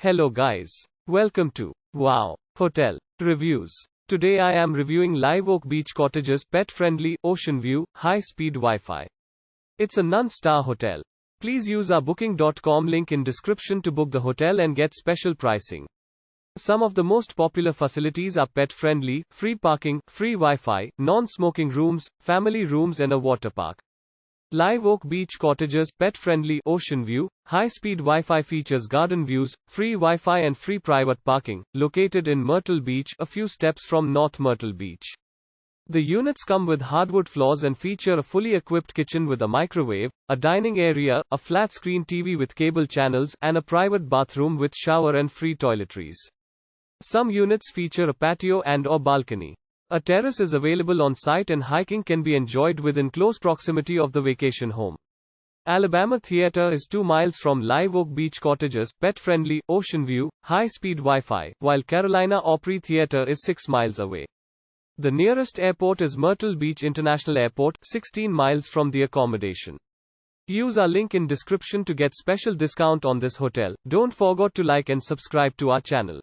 Hello guys. Welcome to Wow Hotel Reviews. Today I am reviewing Live Oak Beach Cottages pet-friendly, ocean view, high-speed Wi-Fi. It's a non-star hotel. Please use our booking.com link in description to book the hotel and get special pricing. Some of the most popular facilities are pet-friendly, free parking, free Wi-Fi, non-smoking rooms, family rooms and a water park. Live Oak Beach Cottages pet-friendly, ocean view, high-speed Wi-Fi features garden views, free Wi-Fi and free private parking, located in Myrtle Beach, a few steps from North Myrtle Beach. The units come with hardwood floors and feature a fully equipped kitchen with a microwave, a dining area, a flat-screen TV with cable channels, and a private bathroom with shower and free toiletries. Some units feature a patio and/or balcony. A terrace is available on site and hiking can be enjoyed within close proximity of the vacation home. Alabama Theater is 2 miles from Live Oak Beach Cottages, pet-friendly, ocean view, high-speed Wi-Fi, while Carolina Opry Theater is 6 miles away. The nearest airport is Myrtle Beach International Airport, 16 miles from the accommodation. Use our link in description to get special discount on this hotel. Don't forget to like and subscribe to our channel.